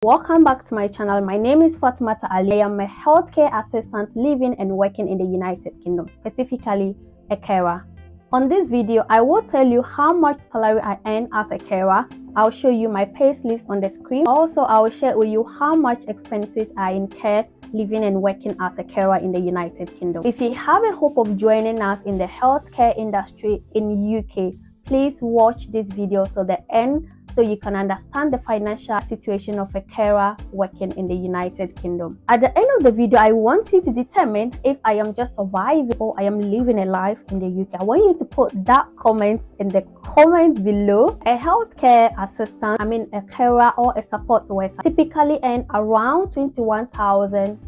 Welcome back to my channel. My name is Fatimata Ali. I am a healthcare assistant living and working in the United Kingdom, specifically a carer. On this video, I will tell you how much salary I earn as a carer. I'll show you my pay slips on the screen. Also, I will share with you how much expenses I incur living and working as a carer in the United Kingdom. If you have a hope of joining us in the healthcare industry in UK, please watch this video to the end so you can understand the financial situation of a carer working in the United Kingdom. At the end of the video, I want you to determine if I am just surviving or I am living a life in the UK. I want you to put that comment in the comments below. A healthcare assistant, a carer or a support worker, typically earn around £21,000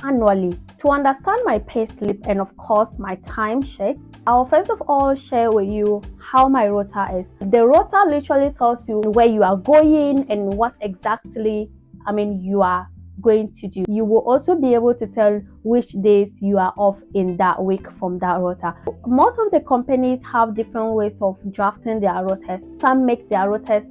annually. To understand my pay slip and of course my timesheet, I'll first of all share with you how my rota is. The rota literally tells you where you are going and what exactly you are going to do. You will also be able to tell which days you are off in that week from that rota. Most of the companies have different ways of drafting their rotas. Some make their rotas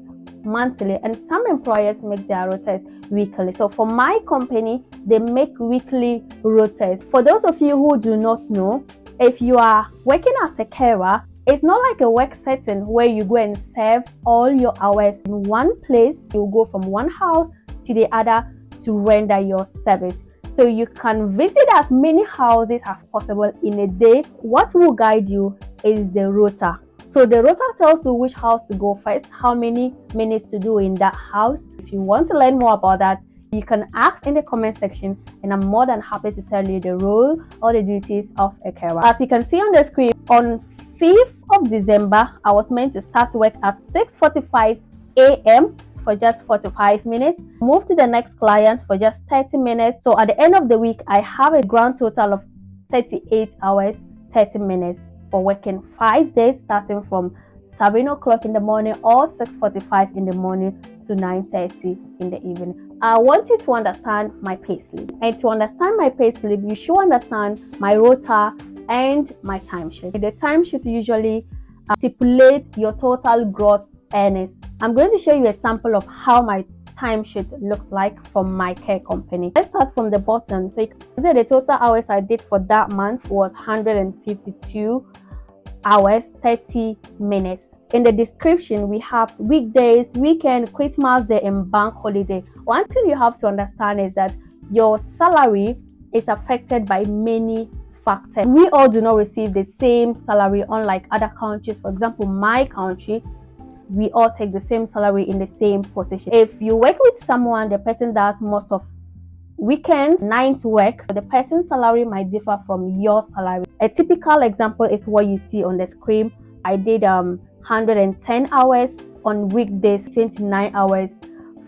monthly and some employers make their rotas weekly. So for my company, they make weekly rotas. For those of you who do not know, if you are working as a carer, it's not like a work setting where you go and serve all your hours in one place. You go from one house to the other to render your service. So you can visit as many houses as possible in a day. What will guide you is the rota. So the rota tells you which house to go first, how many minutes to do in that house. If you want to learn more about that, you can ask in the comment section and I'm more than happy to tell you the role or the duties of a carer. As you can see on the screen, on 5th of December, I was meant to start work at 6:45 a.m. for just 45 minutes, move to the next client for just 30 minutes. So at the end of the week, I have a grand total of 38 hours, 30 minutes for working 5 days, starting from 7 o'clock in the morning or 6:45 in the morning to 9:30 in the evening. I want you to understand my payslip, and to understand my payslip, you should understand my rota and my timesheet. The timesheet usually stipulates your total gross earnings. I'm going to show you a sample of how my timesheet looks like from my care company. Let's start from the bottom. So you can see the total hours I did for that month was 152 hours, 30 minutes. In the description, we have weekdays, weekend, Christmas Day, and bank holiday. One thing you have to understand is that your salary is affected by many factors. We all do not receive the same salary, unlike other countries. For example, my country, we all take the same salary in the same position. If you work with someone, the person does most of weekends, night work, the person's salary might differ from your salary. A typical example is what you see on the screen. I did 110 hours on weekdays, 29 hours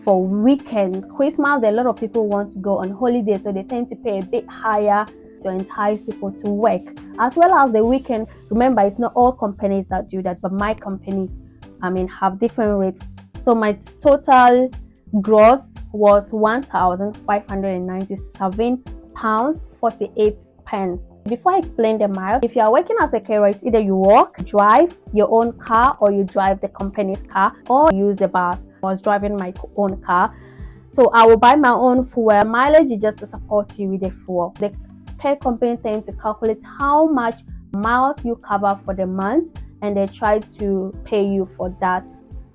for weekends. Christmas, a lot of people want to go on holiday, so they tend to pay a bit higher to entice people to work. As well as the weekend, remember, it's not all companies that do that, but my company have different rates. So my total gross was £1,597.48. Before I explain the miles, if you are working as a carer, it's either you walk, drive your own car, or you drive the company's car, or use the bus. I was driving my own car, so I will buy my own fuel. Mileage is just to support you with the fuel. The care company tends to calculate how much miles you cover for the month, and they try to pay you for that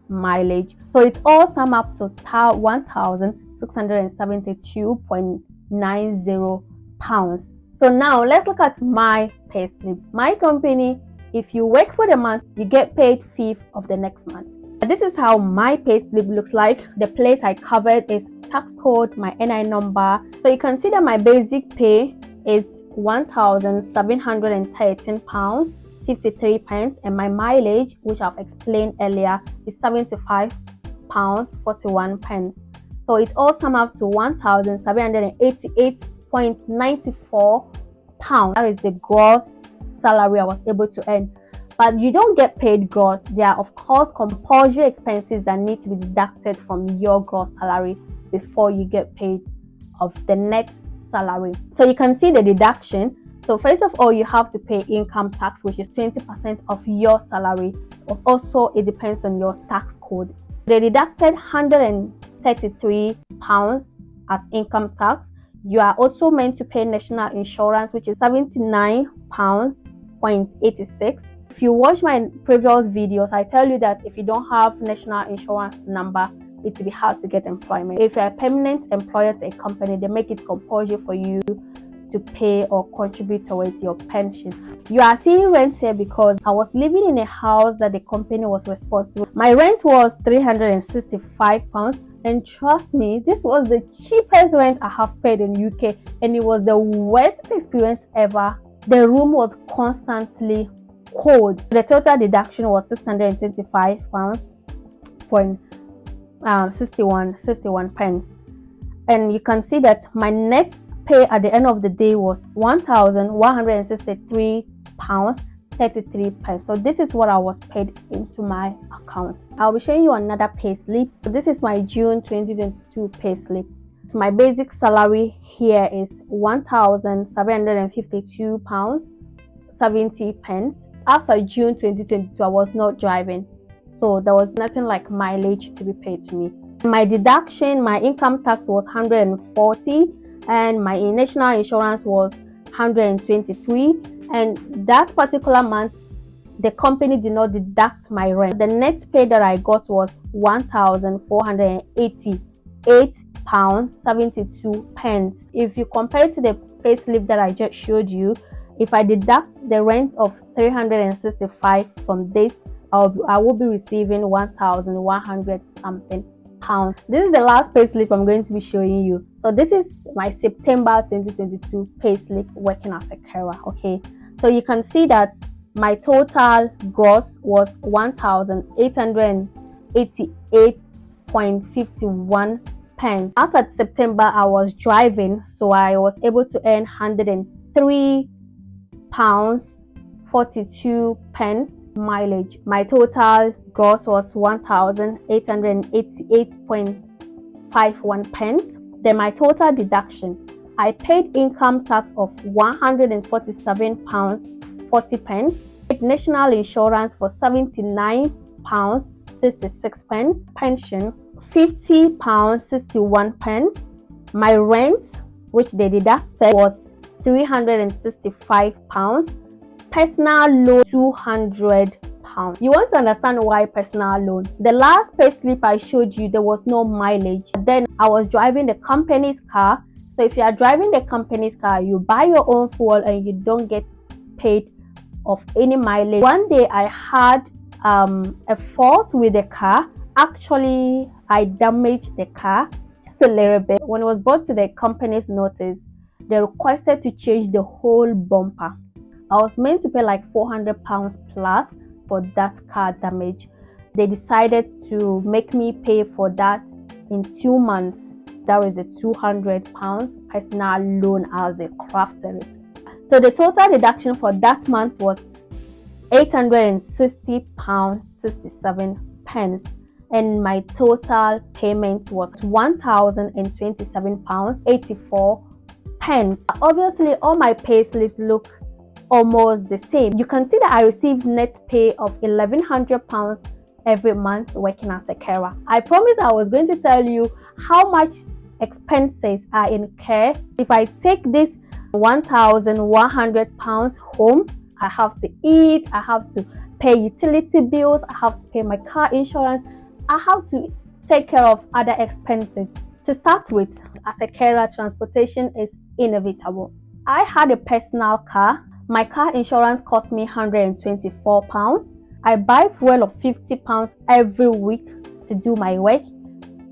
mileage. So it all sums up to £1,672.90. So now let's look at my payslip. My company, if you work for the month, you get paid 5th of the next month. This is how my payslip looks like. The place I covered is tax code, my NI number. So you can see that my basic pay is £1,713.53, and my mileage, which I've explained earlier, is £75.41. So it all sums up to £1,788.94. That is the gross salary I was able to earn. But you don't get paid gross. There are of course compulsory expenses that need to be deducted from your gross salary before you get paid of the net salary. So you can see the deduction. So first of all, you have to pay income tax, which is 20% of your salary. Also, it depends on your tax code. They deducted £33 as income tax. You are also meant to pay national insurance, which is £79.86. If you watch my previous videos, I tell you that if you don't have national insurance number, it will be hard to get employment. If you're a permanent employer to a company, they make it compulsory for you to pay or contribute towards your pension. You are seeing rent here because I was living in a house that the company was responsible. My rent was £365, and trust me, this was the cheapest rent I have paid in UK, and it was the worst experience ever. The room was constantly cold. The total deduction was £625.61, and you can see that my net pay at the end of the day was £1,163.33. So this is what I was paid into my account. I'll be showing you another pay slip. So this is my June 2022 pay slip. So my basic salary here is £1,752.70. After June 2022, I was not driving, so there was nothing like mileage to be paid to me. My deduction, my income tax was £140, and my national insurance was £123, and that particular month the company did not deduct my rent. The net pay that I got was £1,488.72. If you compare to the pay slip that I just showed you, if I deduct the rent of £365 from this, I will be receiving 1,100 something pounds. This is the last pay slip I'm going to be showing you. So this is my September 2022 pay slip working as a carer. Okay, so you can see that my total gross was £1,888.51. As at September, I was driving, so I was able to earn £103.42 mileage. My total gross was £1,888.51. Then my total deduction, I paid income tax of £147.40, national insurance for £79.66, pension £50.61. My rent, which they deducted, was £365. Personal loan £200. You want to understand why personal loan? The last pay slip I showed you, there was no mileage. Then I was driving the company's car. So if you are driving the company's car, you buy your own fuel and you don't get paid of any mileage. One day I had a fault with the car. Actually, I damaged the car just a little bit. When it was brought to the company's notice, they requested to change the whole bumper. I was meant to pay like £400 plus for that car damage. They decided to make me pay for that in 2 months. That was the £200 personal loan as they crafted it. So the total deduction for that month was £860.67, and my total payment was £1,027.84. Obviously, all my pay slips look almost the same. You can see that I received net pay of £1,100 every month working as a carer. I promised I was going to tell you how much expenses are incurred. If I take this £1,100 home, I have to eat, I have to pay utility bills, I have to pay my car insurance, I have to take care of other expenses. To start with, as a carer, transportation is inevitable. I had a personal car. My car insurance cost me £124. I buy fuel of £50 every week to do my work.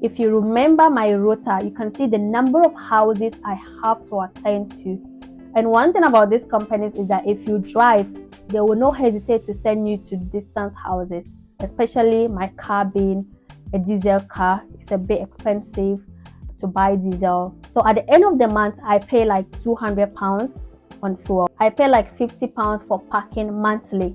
If you remember my rota, you can see the number of houses I have to attend to. And one thing about these companies is that if you drive, they will not hesitate to send you to distant houses, especially my car being a diesel car. It's a bit expensive to buy diesel. So at the end of the month, I pay like £200 on fuel. I pay like £50 for parking monthly.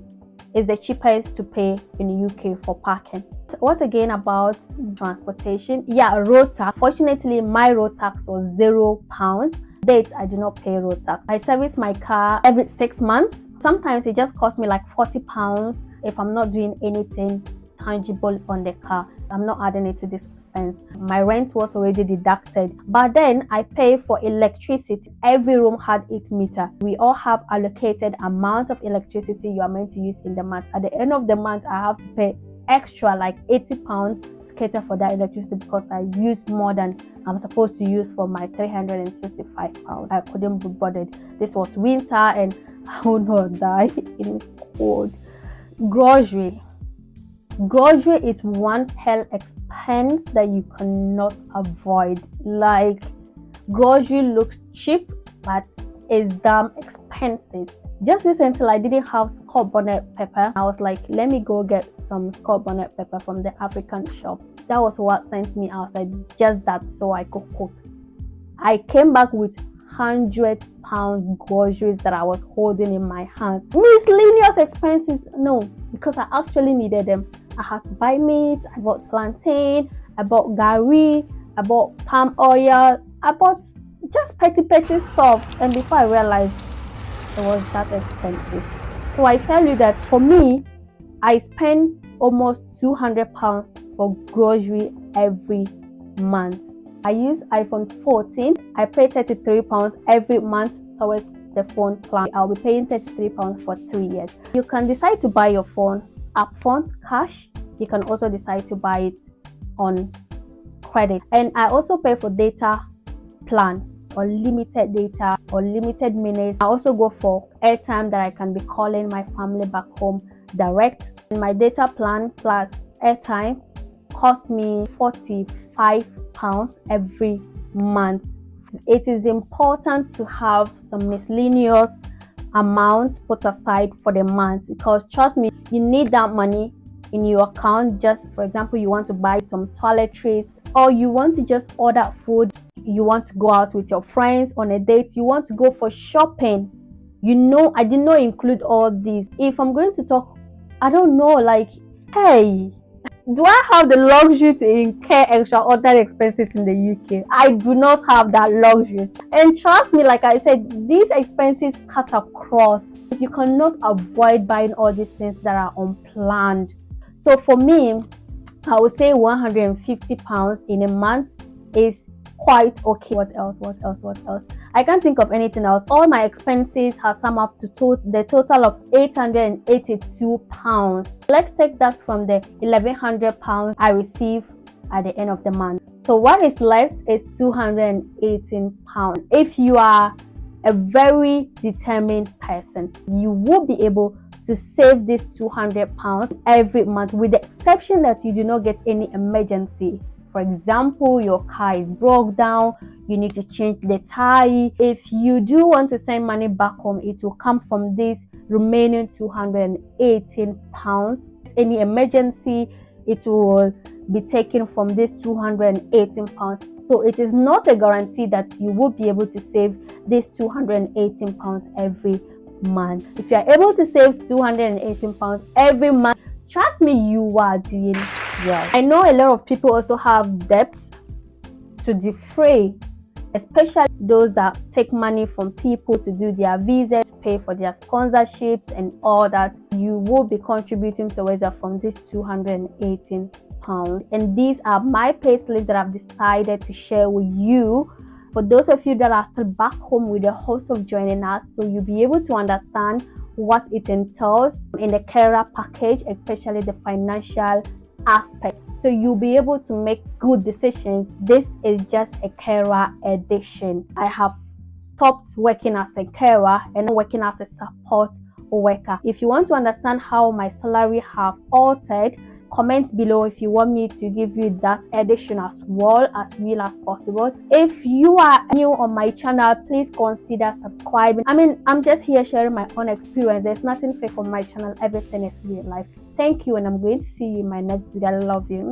It's the cheapest to pay in the UK for parking. What again about transportation? Yeah, road tax. Fortunately, my road tax was £0. Dates, I do not pay road tax. I service my car every 6 months. Sometimes it just costs me like £40 if I'm not doing anything tangible on the car. I'm not adding it to this expense. My rent was already deducted, but then I pay for electricity. Every room had its meter. We all have allocated amount of electricity you are meant to use in the month. At the end of the month, I have to pay extra like £80 to cater for that electricity because I used more than I'm supposed to use for my £365. I couldn't be bothered. This was winter and I would not die in cold. Grocery is one hell expense that you cannot avoid. Like, grocery looks cheap but is damn expensive. Just recently I didn't have scallop bonnet pepper. I was like, let me go get some scallop bonnet pepper from the African shop. That was what sent me outside, just that so I could cook. I came back with £100 groceries that I was holding in my hands. Miscellaneous expenses, no, because I actually needed them. I had to buy meat, I bought plantain, I bought gari, I bought palm oil, I bought just petty stuff, and before I realized it was that expensive. So I tell you that for me, I spend almost £200 for grocery every month. I use iPhone 14. I pay £33 every month towards the phone plan. I'll be paying £33 for 3 years. You can decide to buy your phone upfront cash. You can also decide to buy it on credit. And I also pay for data plan, or limited data or limited minutes. I also go for airtime that I can be calling my family back home direct. And my data plan plus airtime cost me £45 every month. It is important to have some miscellaneous amounts put aside for the month, because trust me, you need that money in your account. Just for example, you want to buy some toiletries, or you want to just order food, you want to go out with your friends on a date, you want to go for shopping. I did not include all these. If I'm going to talk, I don't know, like, hey, do I have the luxury to incur extraordinary expenses in the UK? I do not have that luxury. And trust me, like I said, these expenses cut across. You cannot avoid buying all these things that are unplanned. So for me, I would say £150 in a month is quite okay. What else? I can't think of anything else. All my expenses have sum up to the total of £882. Let's take that from the £1,100 I receive at the end of the month. So what is left is £218. If you are a very determined person, you will be able to save this £200 every month, with the exception that you do not get any emergency. For example, your car is broke down, you need to change the tire. If you do want to send money back home, it will come from this remaining £218. Any emergency, it will be taken from this £218. So it is not a guarantee that you will be able to save this £218 every month. If you are able to save £218 every month, trust me, you are doing well. I know a lot of people also have debts to defray, especially those that take money from people to do their visas, to pay for their sponsorships and all that. You will be contributing towards that from this £218. And these are my payslips that I've decided to share with you. For those of you that are still back home with the hopes of joining us, so you'll be able to understand what it entails in the carer package, especially the financial aspect, so you'll be able to make good decisions. This is just a carer edition. I have stopped working as a carer and working as a support worker. If you want to understand how my salary have altered, comment below if you want me to give you that edition as well as real as possible. If you are new on my channel, please consider subscribing. I'm just here sharing my own experience. There's nothing fake on my channel. Everything is real life. Thank you, and I'm going to see you in my next video. I love you.